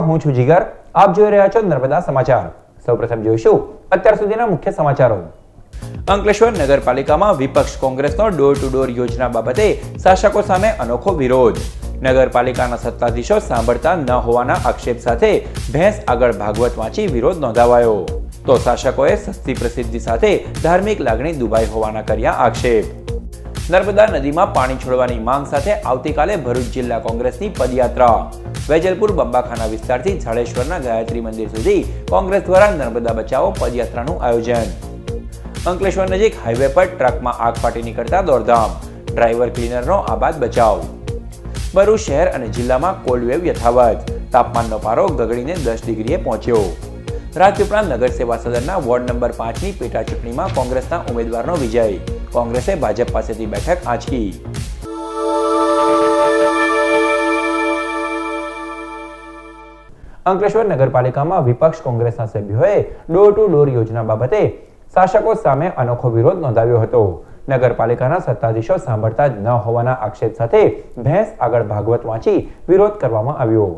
હું છું જીગર, આપ જોઈ રહ્યા છો નર્મદા સમાચાર। સૌપ્રથમ જોઈશું અત્યાર સુધીના મુખ્ય સમાચારો। અંકલેશ્વર નગરપાલિકામાં વિપક્ષ કોંગ્રેસનો ડોર ટુ ડોર યોજના બાબતે શાસકો સામે અનોખો વિરોધ। નગરપાલિકાના સત્તાધીશો સાંભળતા ન હોવાના આક્ષેપ સાથે ભેંસ આગળ ભાગવત વાંચી વિરોધ નોંધાવાયો। તો શાસકોએ સસ્તી પ્રસિદ્ધિ સાથે ધાર્મિક લાગણી દુભાઈ હોવાના કર્યા આક્ષેપ। નર્મદા નદીમાં પાણી છોડવાની માંગ સાથે આવતીકાલે ભરૂચ જિલ્લા કોંગ્રેસની પદયાત્રા। વેજલપુર બંબાખાના વિસ્તારથી ઝાડેશ્વરના ગાયત્રી મંદિર સુધી કોંગ્રેસ દ્વારા નર્મદા બચાવો પદયાત્રાનું આયોજન। અંકલેશ્વર નજીક હાઈવે પર ટ્રકમાં આગ ફાટી નીકળતા દોડધામ, ડ્રાઈવર ક્લીનરનો આબાદ બચાવ। ભરૂચ શહેર અને જિલ્લામાં કોલ્ડ વેવ યથાવત, તાપમાનનો પારો ગગડીને 10 ડિગ્રીએ પહોંચ્યો। રાજપીપળા નગર સેવા સદનના વોર્ડ નંબર 5ની પેટા ચૂંટણીમાં કોંગ્રેસના ઉમેદવારનો વિજય, કોંગ્રેસે ભાજપ પાસેથી બેઠક આંચકી। અંકલેશ્વર નગરપાલિકામાં વિપક્ષ કોંગ્રેસના સભ્યોએ ડોર ટુ ડોર યોજના બાબતે શાસકો સામે અનોખો વિરોધ નોંધાવ્યો હતો। નગરપાલિકાના સત્તાધીશો સાંભળતા જ ન હોવાના આક્ષેપ સાથે ભેંસ આગળ ભાગવત વાંચી વિરોધ કરવામાં આવ્યો।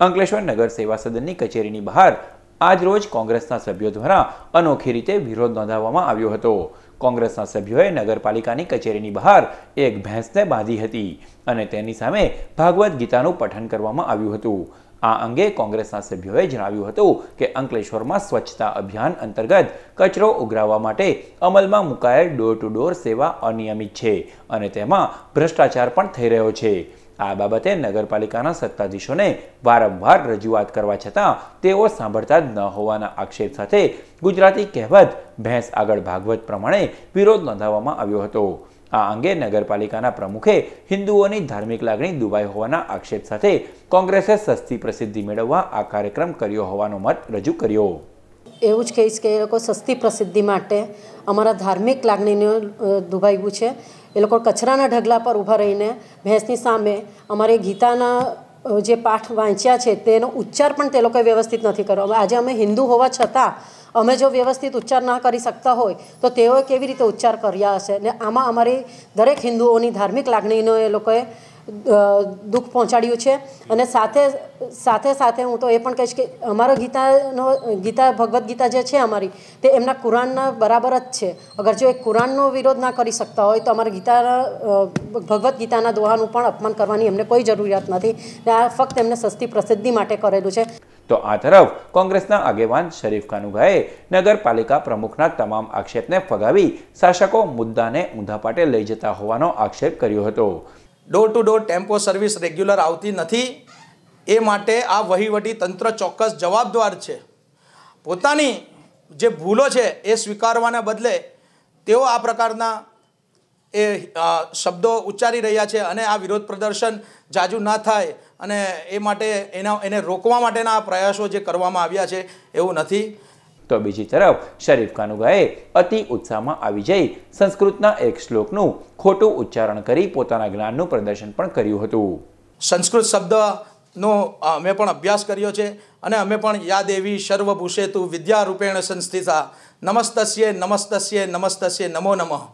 અંકલેશ્વર નગર સેવા સદનની કચેરીની બહાર આજ રોજ કોંગ્રેસના સભ્યો દ્વારા અનોખી રીતે વિરોધ નોંધાવવામાં આવ્યો હતો। કોંગ્રેસના સભ્યોએ નગરપાલિકાની કચેરીની બહાર એક ભેંસને બાંધી હતી અને તેની સામે ભાગવત ગીતાનું પઠન કરવામાં આવ્યું હતું। આ અંગે કોંગ્રેસના સભ્યોએ જણાવ્યું હતું કે અંકલેશ્વરમાં સ્વચ્છતા અભિયાન અંતર્ગત કચરો ઉઘરાવવા માટે અમલમાં મુકાયેલ ડોર ટુ ડોર સેવા અનિયમિત છે અને તેમાં ભ્રષ્ટાચાર પણ થઈ રહ્યો છે। આ બાબતે નગરપાલિકાના સત્તાધીશોને વારંવાર રજૂઆત કરવા છતાં તેઓ સાંભળતા જ ન હોવાના આક્ષેપ સાથે ગુજરાતી કહેવત ભેંસ આગળ ભાગવત પ્રમાણે વિરોધ નોંધાવવામાં આવ્યો હતો। આ અંગે નગરપાલિકાના પ્રમુખે હિન્દુઓની ધાર્મિક લાગણી દુભાઈ હોવાના આક્ષેપ સાથે કોંગ્રેસે સસ્તી પ્રસિદ્ધિ મેળવવા આ કાર્યક્રમ કર્યો હોવાનો મત રજૂ કર્યો। એવું જ કહીશ કે એ લોકો સસ્તી પ્રસિદ્ધિ માટે અમારા ધાર્મિક લાગણીને દુભાવ્યું છે। એ લોકો કચરાના ઢગલા પર ઊભા રહીને ભેંસની સામે અમારે ગીતાના જે પાઠ વાંચ્યા છે તેનો ઉચ્ચાર પણ તે લોકોએ વ્યવસ્થિત નથી કર્યો। આજે અમે હિન્દુ હોવા છતાં અમે જો વ્યવસ્થિત ઉચ્ચાર ના કરી શકતા હોય તો તેઓએ કેવી રીતે ઉચ્ચાર કર્યા હશે? ને આમાં અમારી દરેક હિન્દુઓની ધાર્મિક લાગણીનો એ લોકોએ દુઃખ પહોંચાડ્યું છે। અને સાથે હું તો એ પણ કહીશ કે અમારા ગીતા ભગવદ્ ગીતા જે છે અમારી તે એમના કુરાનના બરાબર જ છે। અગર જો એ કુરાનનો વિરોધ ના કરી શકતા હોય તો અમારા ભગવદ્ ગીતાના દોહાનું પણ અપમાન કરવાની એમને કોઈ જરૂરિયાત નથી ને આ ફક્ત એમને સસ્તી પ્રસિદ્ધિ માટે કરેલું છે। તો આ તરફ કોંગ્રેસના આગેવાન શરીફ કાનુગાએ નગરપાલિકા પ્રમુખના તમામ આક્ષેપને ફગાવી શાસકો મુદ્દાને ઊંધા પાટે લઈ જતા હોવાનો આક્ષેપ કર્યો હતો। Door to door tempo service regular આવતી નથી, એ માટે આ વહીવટી તંત્ર ચોક્કસ જવાબદાર છે। પોતાની જે ભૂલો છે એ સ્વીકારવાના બદલે તેઓ આ પ્રકારના એ શબ્દો ઉચ્ચારી રહ્યા છે અને આ વિરોધ પ્રદર્શન જાજુ ના થાય અને એ માટે એને રોકવા માટેના આ પ્રયાસો જે કરવામાં આવ્યા છે એવું નથી। તો બીજી તરફ શરીફ કાનુગાએ અતિ ઉત્સાહમાં આવી જઈ સંસ્કૃતના એક શ્લોકનું ખોટું ઉચ્ચારણ કરી પોતાના જ્ઞાનનું પ્રદર્શન પણ કર્યું હતું। સંસ્કૃત શબ્દનો અમે પણ અભ્યાસ કર્યો છે અને અમે પણ યા દેવી સર્વભૂષેતુ વિદ્યારૂપેણ સંસ્થિતા નમસ્તસ્યે નમસ્તસ્યે નમસ્તસ્યે નમો નમઃ।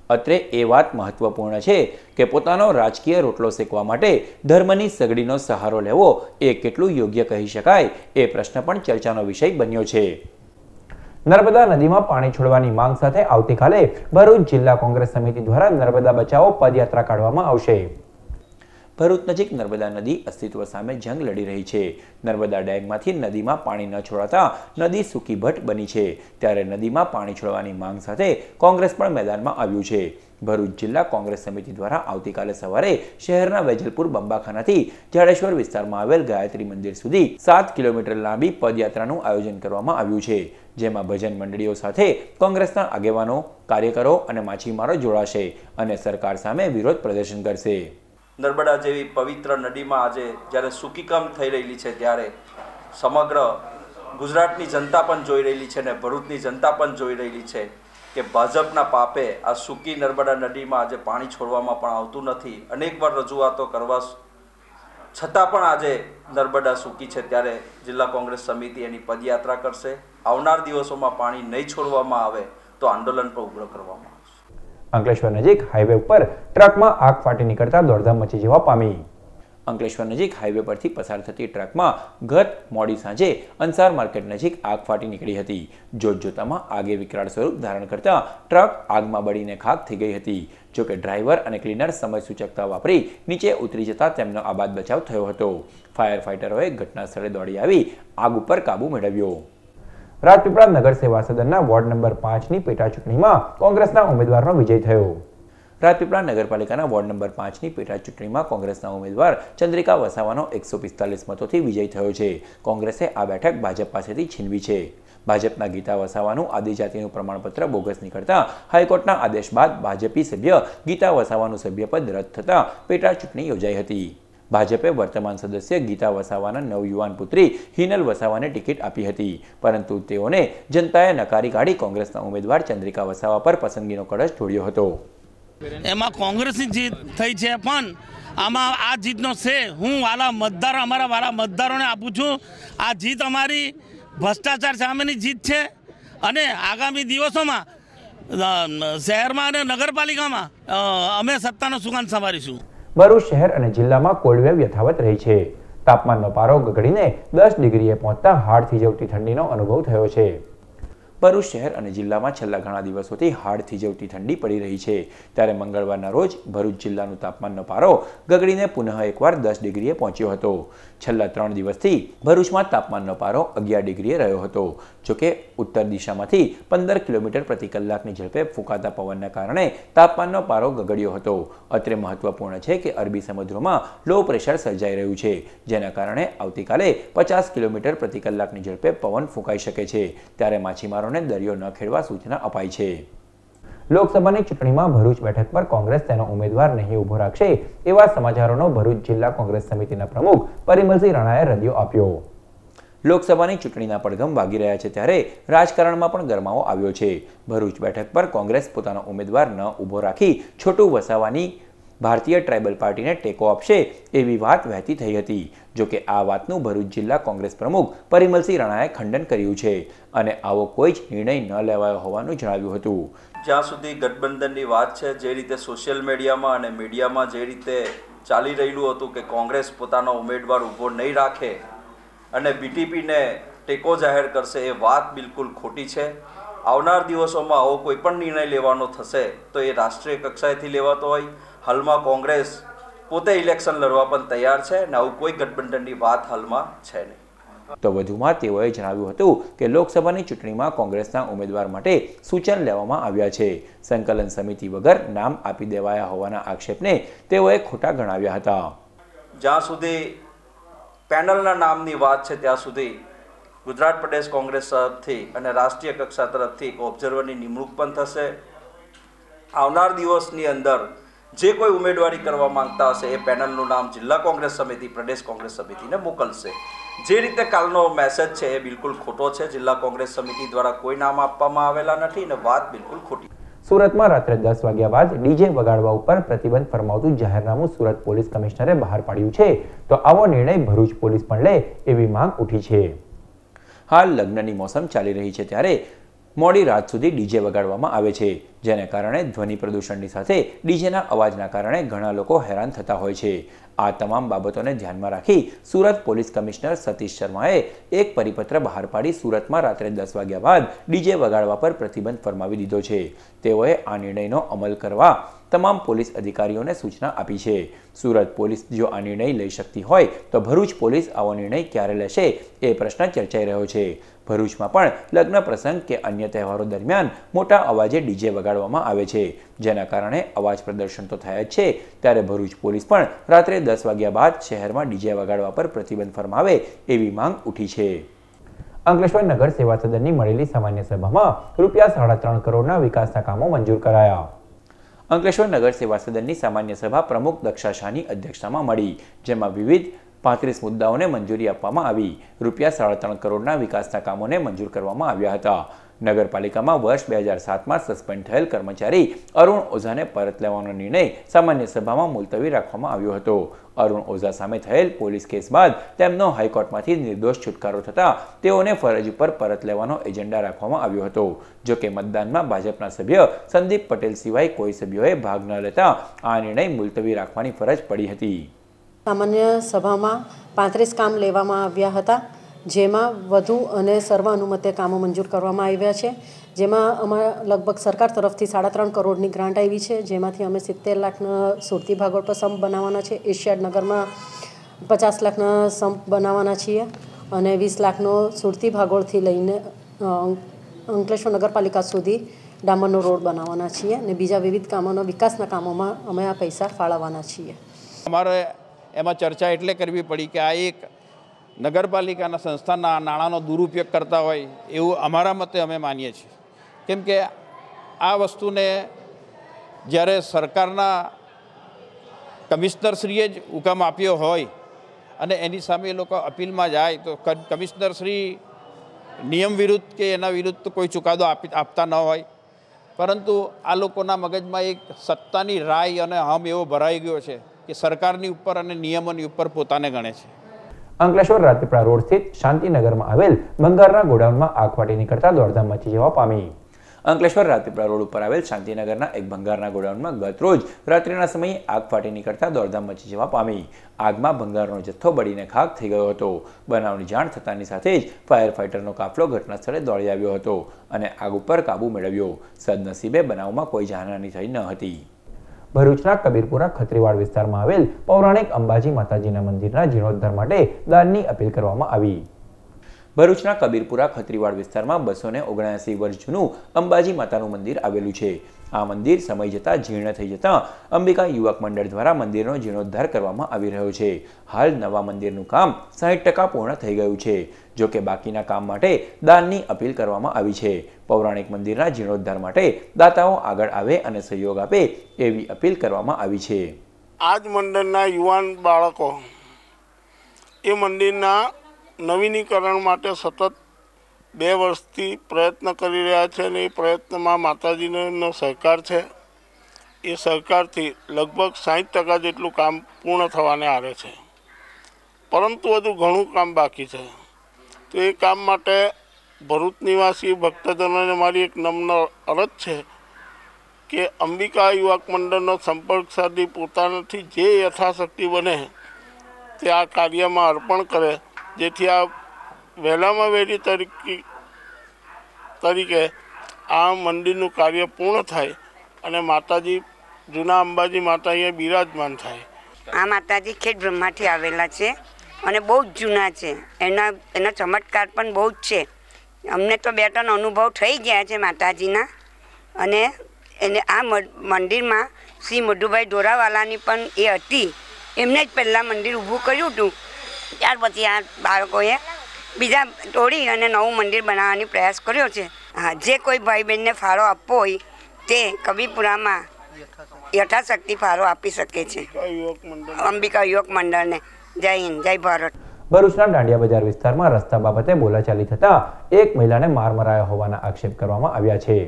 અત્રે એ વાત મહત્વપૂર્ણ છે કે પોતાનો રાજકીય રોટલો શેકવા માટે ધર્મની સગડીનો સહારો લેવો એ કેટલું યોગ્ય કહી શકાય એ પ્રશ્ન પણ ચર્ચાનો વિષય બન્યો છે। નર્મદા નદીમાં પાણી છોડવાની માંગ સાથે આવતીકાલે ભરૂચ જિલ્લા કોંગ્રેસ સમિતિ દ્વારા નર્મદા બચાવો પદયાત્રા કાઢવામાં આવશે। ભરૂચ નજીક નર્મદા નદી અસ્તિત્વ સામે જંગ લડી રહી છે। નર્મદા ડેમમાંથી નદીમાં પાણી ન છોડાતા નદી સૂકી ભટ્ટ બની છે, ત્યારે નદીમાં પાણી છોડવાની માંગ સાથે કોંગ્રેસ પણ મેદાનમાં આવ્યું છે। ભરૂચ જિલ્લા કોંગ્રેસ સમિતિ દ્વારા આવતીકાલે સવારે શહેરના વેજલપુર બંબાખાનાથી ઝાડેશ્વર વિસ્તારમાં આવેલ ગાયત્રી મંદિર સુધી 7 કિલોમીટર લાંબી પદયાત્રાનું આયોજન કરવામાં આવ્યું છે, જેમાં ભજન મંડળીઓ સાથે કોંગ્રેસના આગેવાનો, કાર્યકરો અને માછીમારો જોડાશે અને સરકાર સામે વિરોધ પ્રદર્શન કરશે। નર્મદા જેવી પવિત્ર નદીમાં આજે જ્યારે સૂકીકમ થઈ રહેલી છે ત્યારે સમગ્ર ગુજરાતની જનતા પણ જોઈ રહેલી છે અને ભરૂચની જનતા પણ જોઈ રહેલી છે કે ભાજપના પાપે આ સૂકી નર્મદા નદીમાં આજે પાણી છોડવામાં પણ આવતું નથી। અનેકવાર રજૂઆતો કરવા છતાં પણ આજે નર્મદા સૂકી છે, ત્યારે જિલ્લા કોંગ્રેસ સમિતિ એની પદયાત્રા કરશે। આવનાર દિવસોમાં પાણી નહીં છોડવામાં આવે તો આંદોલન પણ ઉગ્ર કરવામાં આવશે। અંકલેશ્વર નજીક હાઈવે ઉપર ટ્રકમાં આગ ફાટી નીકળતા દોડધામ મચી જવા પામી। અંકલેશ્વર નજીક હાઈવે પરથી પસાર થતી ટ્રકમાં ગત મોડી સાંજે અંસાર માર્કેટ નજીક આગ ફાટી નીકળી હતી. જોતજોતામાં આગે વિકરાળ સ્વરૂપ ધારણ કરતા ટ્રક આગમાં બળીને ખાખ થઈ ગઈ હતી. જોકે ડ્રાઈવર અને ક્લીનર સમય સૂચકતા વાપરી નીચે ઉતરી જતા તેમનો આબાદ બચાવ થયો હતો. ફાયર ફાઈટરોએ ઘટના સ્થળે દોડી આવી આગ ઉપર કાબુ મેળવ્યો. રાજપીપળા નગર સેવા સદનના વોર્ડ નંબર 5ની પેટા ચૂંટણીમાં કોંગ્રેસના ઉમેદવારનો વિજય થયો. રાજપીપળા નગરપાલિકાના વોર્ડ નંબર 5ની પેટા ચૂંટણીમાં કોંગ્રેસના ઉમેદવાર ચંદ્રિકા વસાવાનો 145 મતોથી વિજય થયો છે. કોંગ્રેસે આ બેઠક ભાજપ પાસેથી છીનવી છે. ભાજપના ગીતા વસાવાનું આદિજાતિનું પ્રમાણપત્ર બોગસ નીકળતા હાઈકોર્ટના આદેશ બાદ ભાજપી સભ્ય ગીતા વસાવાનું સભ્યપદ રદ થતા પેટા ચૂંટણી યોજાઈ હતી. ભાજપે વર્તમાન સદસ્ય ગીતા વસાવાના નવયુવાન પુત્રી હિનલ વસાવાને ટિકિટ આપી હતી, પરંતુ તેઓને જનતાએ નકારી કાઢી કોંગ્રેસના ઉમેદવાર ચંદ્રિકા વસાવા પર પસંદગીનો કળશ ઢોળ્યો હતો. એમાં કોંગ્રેસની જીત થઈ છે, પણ આમાં આ જીતનો શ્રેય હું અમારા વાલા મતદારોને આપું છું. આ જીત અમારી ભ્રષ્ટાચાર સામેની જીત છે અને આગામી દિવસોમાં શહેરમાં અને નગરપાલિકામાં અમે સત્તાનો સુકાન સંભાળીશું. ભરૂચ શહેર અને જિલ્લામાં કોલ્ડ વેવ યથાવત રહી છે. તાપમાનનો પારો ગગડીને 10 ડિગ્રીએ પહોંચતા હાડ થીજવતી ઠંડીનો અનુભવ થયો છે. ભરૂચ શહેર અને જિલ્લામાં છેલ્લા ઘણા દિવસોથી હાડ થીજવતી ઠંડી પડી રહી છે. ત્યારે મંગળવારના રોજ ભરૂચ જિલ્લાનું તાપમાનનો પારો ગગડીને પુનઃ એકવાર 10 ડિગ્રીએ પહોંચ્યો હતો. છેલ્લા 3 દિવસથી ભરૂચમાં તાપમાનનો પારો 11 ડિગ્રીએ રહ્યો હતો. જોકે ઉત્તર દિશામાંથી 15 કિલોમીટર પ્રતિ કલાકની ઝડપે ફૂંકાતા પવનના કારણે તાપમાનનો પારો ગગડ્યો હતો. અત્રે મહત્વપૂર્ણ છે કે અરબી સમુદ્રમાં લો પ્રેશર સર્જાઈ રહ્યું છે, જેના કારણે આવતીકાલે 50 કિલોમીટર પ્રતિ કલાકની ઝડપે પવન ફૂંકાઈ શકે છે. ત્યારે માછીમારો દરિયો ન ખેડવા સૂચના અપાઈ છે. લોકસભાની ચૂંટણીમાં ભરૂચ બેઠક પર કોંગ્રેસ તેનો ઉમેદવાર નહીં ઉભો રાખશે એવા સમાચારોનો ભરૂચ જિલ્લા કોંગ્રેસ સમિતિના પ્રમુખ પરિમલસિંહ રાણાએ રદિયો આપ્યો. લોકસભાની ચૂંટણીના પડઘમ વાગી રહ્યા છે ત્યારે રાજકારણમાં પણ ગરમાવો આવ્યો છે. ભરૂચ બેઠક પર કોંગ્રેસ પોતાનો ઉમેદવાર ન ઉભો રાખી છોટુ વસાવાની ભારતીય ટ્રાઇબલ પાર્ટીને ટેકો આપશે એવી વાત વહેતી થઈ હતી. જોકે આ વાતનું ભરૂચ જિલ્લા કોંગ્રેસ પ્રમુખ પરિમલસિંહ રાણાએ ખંડન કર્યું છે અને આવો કોઈ જ નિર્ણય ન લેવાયો હોવાનું જણાવ્યું હતું. જ્યાં સુધી ગઠબંધનની વાત છે, જે રીતે સોશિયલ મીડિયામાં અને મીડિયામાં જે રીતે ચાલી રહેલું હતું કે કોંગ્રેસ પોતાનો ઉમેદવાર ઊભો નહીં રાખે અને બીટીપીને ટેકો જાહેર કરશે, એ વાત બિલકુલ ખોટી છે. આવનાર દિવસોમાં આવો કોઈ પણ નિર્ણય લેવાનો થશે તો એ રાષ્ટ્રીય કક્ષાએથી લેવાતો હોય. હાલમાં કોંગ્રેસ પોતે ઇલેક્શન લડવા પણ તૈયાર છે અને આવું કોઈ ગઠબંધનની વાત હાલમાં છે નહીં. તો વધુમાં તેઓએ જણાવ્યું હતું કે લોકસભાની ચૂંટણીમાં કોંગ્રેસના ઉમેદવાર માટે સૂચન લેવામાં આવ્યા છે. સંકલન સમિતિ વગર નામ આપી દેવાયા હોવાના આક્ષેપને તેઓએ ખોટા ગણાવ્યા હતા. જ્યાં સુધી પેનલના નામની વાત છે ત્યાં સુધી ગુજરાત પ્રદેશ કોંગ્રેસ તરફથી અને રાષ્ટ્રીય કક્ષા તરફથી એક ઓબ્ઝર્વરની નિમણૂક પણ થશે. આવનાર દિવસની અંદર જે કોઈ ઉમેદવારી કરવા માંગતા હશે એ પેનલનું નામ જિલ્લા કોંગ્રેસ સમિતિ પ્રદેશ કોંગ્રેસ સમિતિને મોકલશે. જે રીતે કાલનો મેસેજ છે એ બિલકુલ ખોટો છે. જિલ્લા કોંગ્રેસ સમિતિ દ્વારા કોઈ નામ આપવામાં આવેલા નથી અને વાત બિલકુલ ખોટી. સુરતમાં રાત્રે 10 વાગ્યા બાદ ડીજે વગાડવા ઉપર પ્રતિબંધ ફરમાવતું જાહેરનામું સુરત પોલીસ કમિશનરે બહાર પાડ્યું છે. તો આવો નિર્ણય ભરૂચ પોલીસ પણ લે એવી માંગ ઉઠી છે. હાલ લગ્નની મોસમ ચાલી રહી છે ત્યારે મોડી રાત સુધી ડીજે વગાડવામાં આવે છે, જેને કારણે ધ્વનિ પ્રદૂષણની સાથે ડીજેના અવાજના કારણે ઘણા લોકો હેરાન થતા હોય છે. આ તમામ બાબતોને ધ્યાનમાં રાખી સુરત પોલીસ કમિશનર સતીશ શર્માએ એક પરિપત્ર બહાર પાડી સુરતમાં રાત્રે 10 વાગ્યા બાદ ડીજે વગાડવા પર પ્રતિબંધ ફરમાવી દીધો છે. તેઓએ આ નિર્ણયનો અમલ કરવા તમામ પોલીસ અધિકારીઓને સૂચના આપી છે. સુરત પોલીસ જો આ નિર્ણય લઈ શકતી હોય તો ભરૂચ પોલીસ આવો નિર્ણય ક્યારે લેશે એ પ્રશ્ન ચર્ચાઈ રહ્યો છે. ભરૂચમાં પણ લગ્ન પ્રસંગ કે અન્ય તહેવારો દરમિયાન મોટા અવાજે ડીજે વગાડવામાં આવે છે, જેના કારણે અવાજ પ્રદર્શન તો થાય જ છે. ત્યારે ભરૂચ પોલીસ પણ રાત્રે 10 વાગ્યા બાદ શહેરમાં ડીજે વગાડવા પર પ્રતિબંધ ફરમાવે એવી માંગ ઉઠી છે. અંકલેશ્વર નગર સેવા સદનની મળેલી સામાન્ય સભામાં ₹3.5 કરોડના વિકાસના કામો મંજૂર કરાયા. અંકલેશ્વર નગર સેવા સદનની સામાન્ય સભા પ્રમુખ દક્ષા શાહની અધ્યક્ષતામાં મળી, જેમાં વિવિધ 35 મુદ્દાઓને મંજૂરી આપવામાં આવી. ₹3.5 કરોડના વિકાસના કામોને મંજૂર કરવામાં આવ્યા હતા. નગરપાલિકામાં વર્ષ 2007માં સસ્પેન્ડ થયેલ કર્મચારી અરુણ ઓઝાને પરત લેવાનો નિર્ણય સામાન્ય સભામાં મુલતવી રાખવામાં આવ્યો હતો. અરુણ ઓઝા સામે થયેલ પોલીસ કેસ બાદ તેમનો હાઈકોર્ટમાંથી નિર્દોષ છુટકારો થતાં તેઓને ફરજ ઉપર પરત લેવાનો એજન્ડા રાખવામાં આવ્યો હતો. જોકે મતદાનમાં ભાજપના સભ્ય સંદીપ પટેલ સિવાય કોઈ સભ્યોએ ભાગ ન લેતા આ નિર્ણય મુલતવી રાખવાની ફરજ પડી હતી. સામાન્ય સભામાં 35 કામ લેવામાં આવ્યા હતા, જેમાં વધુ અને સર્વ અનુમતે કામો મંજૂર કરવામાં આવ્યા છે, જેમાં અમારા લગભગ સરકાર તરફથી 3.5 કરોડની ગ્રાન્ટ આવી છે, જેમાંથી અમે 70 લાખના સુરતી ભાગોળ પર સંપ બનાવવાના છે, એશિયાડ નગરમાં 50 લાખના સંપ બનાવવાના છીએ અને 20 લાખનો સુરતી ભાગોળથી લઈને અંકલેશ્વર નગરપાલિકા સુધી ડામરનો રોડ બનાવવાના છીએ અને બીજા વિવિધ કામોના વિકાસના કામોમાં અમે આ પૈસા ફાળવવાના છીએ. અમારે એમાં ચર્ચા એટલે કરવી પડી કે આ એક નગરપાલિકાના સંસ્થાના નાણાંનો દુરુપયોગ કરતા હોય એવું અમારા મતે અમે માનીએ છીએ. કેમ કે આ વસ્તુને જ્યારે સરકારના કમિશનરશ્રીએ જ હુકમ આપ્યો હોય અને એની સામે એ લોકો અપીલમાં જાય તો કમિશનરશ્રી નિયમ વિરુદ્ધ કે એના વિરુદ્ધ કોઈ ચુકાદો આપતા ન હોય, પરંતુ આ લોકોના મગજમાં એક સત્તાની રાય અને હમ એવો ભરાઈ ગયો છે કે સરકારની ઉપર અને નિયમોની ઉપર પોતાને ગણે છે. અંકલેશ્વર રાજપીપળા રોડ સ્થિત શાંતિનગરમાં આવેલ ભંગારના ગોડાઉનમાં આગ ફાટી નીકળતા દોડધામ મચી જવા પામી. અંકલેશ્વર રાજપીપળા રોડ ઉપર આવેલ શાંતિનગરના એક ભંગારના ગોડાઉનમાં ગત રોજ રાત્રિના સમયે આગ ફાટી નીકળતા દોડધામ મચી જવા પામી. આગમાં ભંગારનો જથ્થો બળીને ખાક થઈ ગયો હતો. બનાવની જાણ થતાની સાથે જ ફાયર ફાઇટરનો કાફલો ઘટના સ્થળે દોડી આવ્યો હતો અને આગ ઉપર કાબુ મેળવ્યો. સદનસીબે બનાવમાં કોઈ જાનહાની થઈ ન હતી. ભરૂચના કબીરપુરા ખત્રીવાડ વિસ્તારમાં આવેલ પૌરાણિક અંબાજી માતાજીના મંદિરના જીર્ણોદ્ધાર માટે દાનની અપીલ કરવામાં આવી. ભરૂચના કબીરપુરા ખત્રીવાડ વિસ્તારમાં 279 વર્ષ જૂનું અંબાજી માતાનું મંદિર આવેલું છે. આ મંદિર સમય જતાં જીર્ણ થઈ જતાં અંબિકા યુવક મંડળ દ્વારા મંદિરનો જીર્ણોદ્ધાર કરવામાં આવી રહ્યો છે. હાલ નવા મંદિરનું કામ 60% પૂર્ણ થઈ ગયું છે. જો કે બાકીના કામ માટે દાનની અપીલ કરવામાં આવી છે. પૌરાણિક મંદિરના જીર્ણોદ્ધાર માટે દાતાઓ આગળ આવે અને સહયોગ આપે એવી અપીલ કરવામાં આવી છે. આ જ મંદિરના યુવાન બાળકો એ મંદિરના નવીનીકરણ માટે સતત 2 વર્ષથી પ્રયત્ન કરી રહ્યા છે અને એ પ્રયત્નમાં માતાજીનો સહકાર છે. એ સહકારથી લગભગ 60% જેટલું કામ પૂર્ણ થવાને આવે છે, પરંતુ હજુ ઘણું કામ બાકી છે. તો એ કામ માટે ભરૂચ નિવાસી ભક્તજનોને મારી એક નમ્ર અરજ છે કે અંબિકા યુવક મંડળનો સંપર્ક સાધી પોતાનાથી જે યથાશક્તિ બને તે આ કાર્યમાં અર્પણ કરે, જેથી આ વહેલામાં વહેલી તરીકે આ મંદિરનું કાર્ય પૂર્ણ થાય અને માતાજી જૂના અંબાજી માતા અહીંયા બિરાજમાન થાય. આ માતાજી ખેડ બ્રહ્માથી આવેલા છે અને બહુ જ જૂના છે. એના ચમત્કાર પણ બહુ જ છે. અમને તો 2-3 અનુભવ થઈ ગયા છે માતાજીના. અને આ મંદિરમાં શ્રી મધુભાઈ દોરાવાલાની પણ એ હતી, એમને જ પહેલાં મંદિર ઊભું કર્યું હતું. ત્યાર પછી આ બાળકોએ બીજા તોડી અને નવું મંદિર બનાવવાની પ્રયાસ કર્યો છે. હા, જે કોઈ ભાઈ બહેનને ફાળો આપવો હોય તે કબીરપુરામાં યથાશક્તિ ફાળો આપી શકે છે. અંબિકા યુવક મંડળને જય હિન્દ, જય ભારત. ભરૂચના દાંડિયા બજાર વિસ્તારમાં રસ્તા બાબતે બોલાચાલી થતા એક મહિલાને માર મરાયા હોવાના આક્ષેપ કરવામાં આવ્યા છે.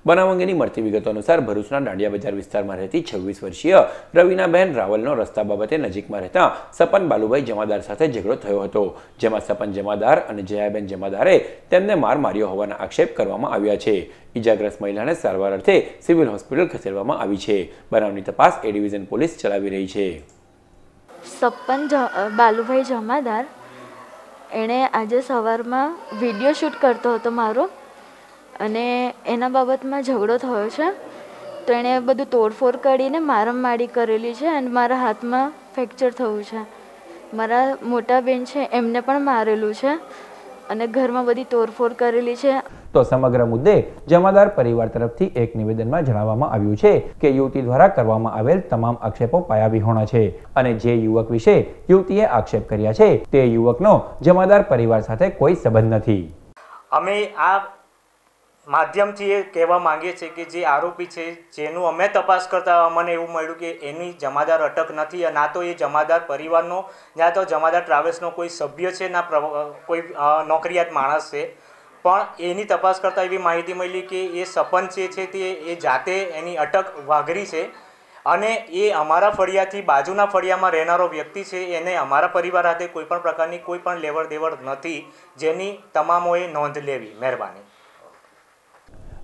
બનાવ અંગેની મળતી વિગતો અનુસાર ભરૂચના દાંડિયા બજાર વિસ્તારમાં રહેતી 26 વર્ષીય રવિનાબેન રાવલનો રસ્તા બાબતે નજીકમાં રહેતા સપન બાલુભાઈ જમાદાર સાથે ઝઘડો થયો હતો, જેમાં સપન જમાદાર અને જયાબેન જમાદારે તેમને માર માર્યો હોવાના આક્ષેપ કરવામાં આવ્યા છે. ઇજાગ્રસ્ત મહિલાને સારવાર અર્થે સિવિલ હોસ્પિટલ ખસેડવામાં આવી છે. બનાવની તપાસ એ ડિવિઝન પોલીસ ચલાવી રહી છે. સપન બાલુભાઈ જમાદાર એણે આજે સવારમાં વિડીયો શૂટ કરતો હતો મારો, અને એના બાબતમાં ઝઘડો થયો છે. તો એણે બધું તોડફોડ કરીને મારામારી કરેલી છે અને મારા હાથમાં ફ્રેક્ચર થયું છે. મારા મોટા બેન છે એમને પણ મારેલું છે અને ઘરમાં બધી તોડફોડ કરેલી છે. તો સમગ્ર મુદ્દે જમાદાર પરિવાર તરફથી એક નિવેદનમાં જણાવવામાં આવ્યું છે કે યુવતી દ્વારા કરવામાં આવેલ તમામ આક્ષેપો પાયાવિહોણા છે અને જે યુવક વિશે યુવતીએ આક્ષેપ કર્યા છે તે યુવકનો જમાદાર પરિવાર સાથે કોઈ સંબંધ નથી. અમે આ માધ્યમથી એ કહેવા માંગીએ છીએ કે જે આરોપી છે, જેનું અમે તપાસ કરતા અમને એવું મળ્યું કે એની જમાદાર અટક નથી, ના તો એ જમાદાર પરિવારનો, ના તો જમાદાર ટ્રાવેલ્સનો કોઈ સભ્ય છે, ના કોઈ નોકરિયાત માણસ છે. પણ એની તપાસ કરતાં એવી માહિતી મળી કે એ સપન છે તે એ જાતે એની અટક વાઘરી છે અને એ અમારા ફળિયાથી બાજુના ફળિયામાં રહેનારો વ્યક્તિ છે. એને અમારા પરિવાર સાથે કોઈપણ પ્રકારની કોઈ પણ લેવડ દેવડ નથી, જેની તમામોએ નોંધ લેવી. મહેરબાની.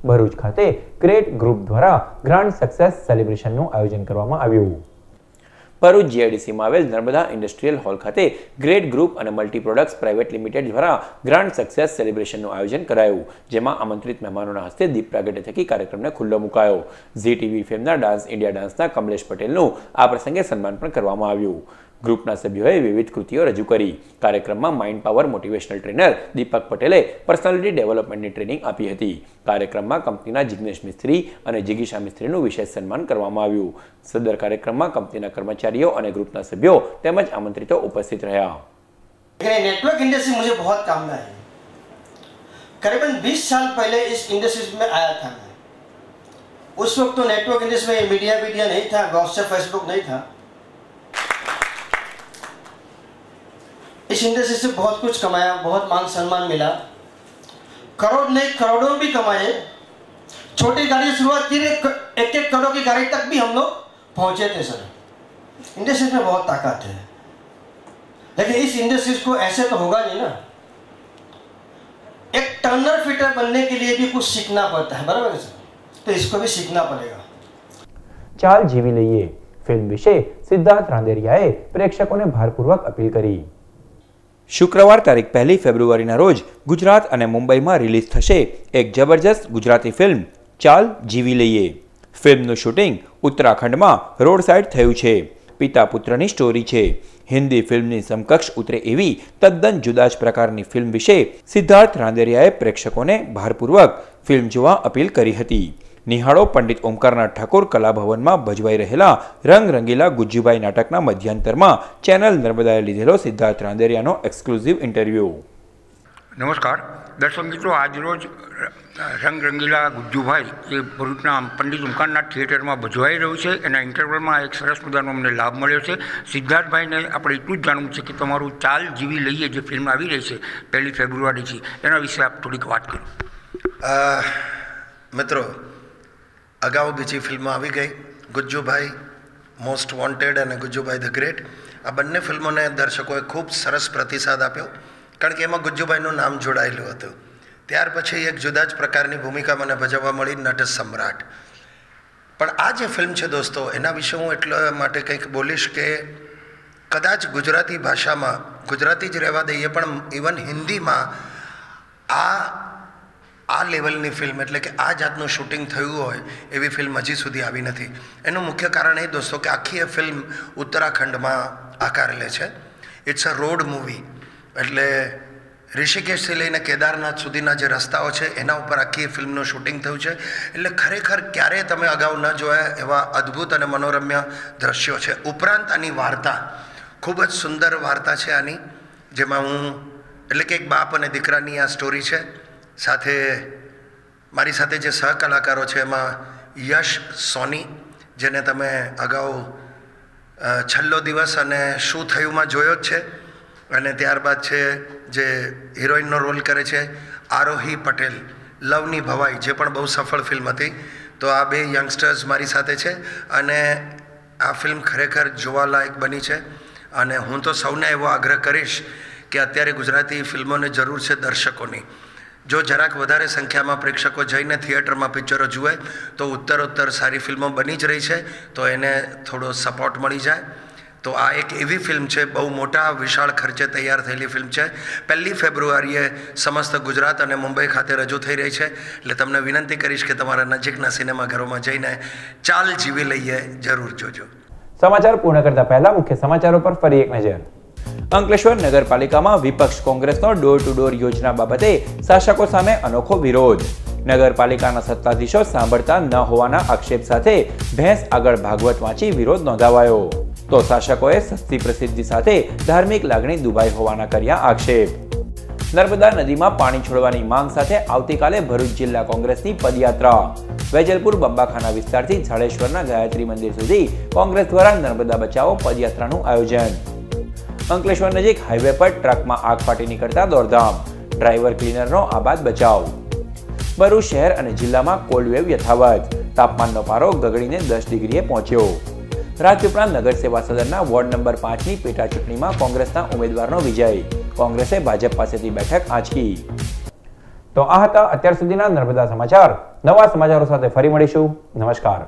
ભરૂચ ખાતે ગ્રેટ ગ્રુપ દ્વારા ગ્રાન્ડ સક્સેસ સેલિબ્રેશનનું આયોજન કરવામાં આવ્યું. ભરૂચ જીઆઈડીસીમાં આવેલ નર્મદા ઇન્ડસ્ટ્રીયલ હોલ ખાતે ગ્રેટ ગ્રુપ અને મલ્ટી પ્રોડક્ટ્સ પ્રાઇવેટ લિમિટેડ દ્વારા ગ્રાન્ડ સક્સેસ સેલિબ્રેશનનું આયોજન કરાયું, જેમાં આમંત્રિત મહેમાનોના હસ્તે દીપ પ્રાગટ્ય થકી કાર્યક્રમને ખુલ્લો મુકાયો. ઝી ટીવી ફેમના ડાન્સ ઇન્ડિયા ડાન્સના કમલેશ પટેલનું આ પ્રસંગે સન્માન પણ કરવામાં આવ્યું. ગ્રુપના સભ્યોએ વિવિધ કૃતિઓ રજૂ કરી. કાર્યક્રમમાં માઇન્ડ પાવર મોટિવેશનલ ટ્રેનર દીપક પટેલે પર્સનાલિટી ડેવલપમેન્ટની ટ્રેનિંગ આપી હતી. કાર્યક્રમમાં કંપનીના જિગ્નેશ મિસ્ત્રી અને જિગીશા મિસ્ત્રીનું વિશેષ સન્માન કરવામાં આવ્યું. સદર કાર્યક્રમમાં કંપનીના કર્મચારીઓ અને ગ્રુપના સભ્યો તેમજ આમંત્રિતો ઉપસ્થિત રહ્યા. नेटवर्क इंडस्ट्री मुझे बहुत काम है. करीबन 20 साल पहले इस इंडस्ट्री में आया था मैं. उस वक्त तो नेटवर्क इंडस्ट्री में मीडिया नहीं था, व्हाट्सएप फेसबुक नहीं था. इस इंडस्ट्री से बहुत कुछ कमाया, बहुत मान सम्मान मिला, करोड़ नहीं करोड़ों भी कमाए. छोटी गाड़ी से शुरुआत की, 1-1 करोड़ की गाड़ी तक भी हम लोग पहुंचे थे सर. इंडस्ट्री में बहुत ताकत है, लेकिन इस इंडस्ट्री को ऐसे तो होगा नहीं ना. एक टर्नर फिटर बनने के लिए भी कुछ सीखना पड़ता है, बराबर है सर? तो इसको भी सीखना पड़ेगा. ચાલ જીવી લઈએ ફિલ્મ વિશે સિદ્ધાર્થ રાંદેરિયાએ પ્રેક્ષકોને ભારપૂર્વક અપીલ કરી. શુક્રવાર તારીખ 1 ફેબ્રુઆરીના રોજ ગુજરાત અને મુંબઈમાં રિલીઝ થશે એક જબરજસ્ત ગુજરાતી ફિલ્મ ચાલ જીવી લઈએ. ફિલ્મનું શૂટિંગ ઉત્તરાખંડમાં રોડ સાઇડ થયું છે. પિતા પુત્રની સ્ટોરી છે. હિન્દી ફિલ્મની સમકક્ષ ઉતરે એવી તદ્દન જુદા જ પ્રકારની ફિલ્મ વિશે સિદ્ધાર્થ રાંદેરિયાએ પ્રેક્ષકોને ભારપૂર્વક ફિલ્મ જોવા અપીલ કરી હતી. નિહાળો પંડિત ઓમકારનાથ ઠાકોર કલાભવનમાં ભજવાઈ રહેલા રંગ રંગીલા ગુજ્જુભાઈ નાટકના મધ્યાંતરમાં ચેનલ નર્મદાએ લીધેલો સિદ્ધાર્થ રાંદેરિયાનો એક્સક્લુઝિવ ઇન્ટરવ્યૂ. નમસ્કાર દર્શક મિત્રો, આજરોજ રંગ રંગીલા ગુજ્જુભાઈ જે ભરૂચના પંડિત ઓમકારનાથ થિયેટરમાં ભજવાઈ રહ્યું છે, એના ઇન્ટરવલમાં એક સરસ મજાનો અમને લાભ મળ્યો છે. સિદ્ધાર્થભાઈને આપણે એટલું જ જાણવું છે કે તમારું ચાલ જીવી લઈએ જે ફિલ્મ આવી રહી છે 1 ફેબ્રુઆરીથી, એના વિશે આપ થોડીક વાત કરો. મિત્રો, અગાઉ બીજી ફિલ્મો આવી ગઈ, ગુજ્જુભાઈ મોસ્ટ વોન્ટેડ અને ગુજ્જુભાઈ ધ ગ્રેટ. આ બંને ફિલ્મોને દર્શકોએ ખૂબ સરસ પ્રતિસાદ આપ્યો, કારણ કે એમાં ગુજ્જુભાઈનું નામ જોડાયેલું હતું. ત્યાર પછી એક જુદા જ પ્રકારની ભૂમિકા મને ભજવવા મળી, નટ સમ્રાટ. પણ આ જે ફિલ્મ છે દોસ્તો, એના વિશે હું એટલા માટે કંઈક બોલીશ કે કદાચ ગુજરાતી ભાષામાં, ગુજરાતી જ રહેવા દઈએ પણ ઇવન હિન્દીમાં આ લેવલની ફિલ્મ એટલે કે આ જાતનું શૂટિંગ થયું હોય એવી ફિલ્મ હજી સુધી આવી નથી. એનું મુખ્ય કારણ એ દોસ્તો કે આખી એ ફિલ્મ ઉત્તરાખંડમાં આકાર લે છે. ઇટ્સ અ રોડ મૂવી, એટલે ઋષિકેશથી લઈને કેદારનાથ સુધીના જે રસ્તાઓ છે એના ઉપર આખી ફિલ્મનું શૂટિંગ થયું છે. એટલે ખરેખર ક્યારેય તમે અગાઉ ન જોયા એવા અદ્ભુત અને મનોરમ્ય દ્રશ્યો છે. ઉપરાંત આની વાર્તા ખૂબ જ સુંદર વાર્તા છે આની, જેમાં હું એટલે કે એક બાપ અને દીકરાની આ સ્ટોરી છે. સાથે મારી સાથે જે સહકલાકારો છે એમાં યશ સોની, જેને તમે અગાઉ છેલ્લો દિવસ અને શું થયુંમાં જોયો જ છે, અને ત્યારબાદ છે જે હિરોઈનનો રોલ કરે છે આરોહી પટેલ, લવની ભવાઈ, જે પણ બહુ સફળ ફિલ્મ હતી. તો આ બે યંગસ્ટર્સ મારી સાથે છે અને આ ફિલ્મ ખરેખર જોવાલાયક બની છે. અને હું તો સૌને એવો આગ્રહ કરીશ કે અત્યારે ગુજરાતી ફિલ્મોને જરૂર છે દર્શકોની. જો જરાક વધારે સંખ્યામાં પ્રેક્ષકો જઈને થિયેટરમાં પિક્ચરો જુએ તો ઉત્તરોત્તર સારી ફિલ્મો બની જ રહી છે, તો એને થોડો સપોર્ટ મળી જાય. તો આ એક એવી ફિલ્મ છે, બહુ મોટા વિશાળ ખર્ચે તૈયાર થયેલી ફિલ્મ છે. 1 ફેબ્રુઆરીએ સમસ્ત ગુજરાત અને મુંબઈ ખાતે રજૂ થઈ રહી છે. એટલે તમને વિનંતી કરીશ કે તમારા નજીકના સિનેમાઘરોમાં જઈને ચાલ જીવી લઈએ જરૂર જોજો. સમાચાર પૂર્ણ કરતા પહેલા મુખ્ય સમાચારો પર ફરી એક નજર. અંકલેશ્વર નગરપાલિકામાં વિપક્ષ કોંગ્રેસનો ડોર ટુ ડોર યોજના બાબતે શાસકો સામે અનોખો વિરોધ. નગરપાલિકાના સત્તાધીશો સાંભળતા ન હોવાના આક્ષેપ સાથે ભેંસ આગળ ભાગવત વાંચી વિરોધ નોંધાવાયો. તો શાસકોએ સસ્તી પ્રસિદ્ધિ સાથે ધાર્મિક લાગણી દુભાઈ હોવાના કર્યા આક્ષેપ. નર્મદા નદીમાં પાણી છોડવાની માંગ સાથે આવતીકાલે ભરૂચ જિલ્લા કોંગ્રેસની પદયાત્રા. વેજલપુર બંબાખાના વિસ્તારથી ઝાડેશ્વરના ગાયત્રી મંદિર સુધી કોંગ્રેસ દ્વારા નર્મદા બચાવો પદયાત્રાનું આયોજન. અંકલેશ્વર નજીક હાઈવે પર ટ્રકમાં આગ ફાટી નીકળતા દોડધામ. ડ્રાઈવર ક્લીનરનો આબાદ બચાવ. ભરૂચ શહેર અને જિલ્લામાં કોલ્ડ વેવ યથાવત. તાપમાનનો પારો ગગડીને 10 ડિગ્રીએ પહોંચ્યો. રાજપીપળા નગર સેવા સદનના વોર્ડ નંબર 5ની પેટા ચૂંટણીમાં કોંગ્રેસના ઉમેદવારનો વિજય. કોંગ્રેસે ભાજપ પાસેથી બેઠક આંચકી. તો આ હતા અત્યાર સુધીના નર્મદા સમાચાર. નવા સમાચારો સાથે ફરી મળીશું. નમસ્કાર.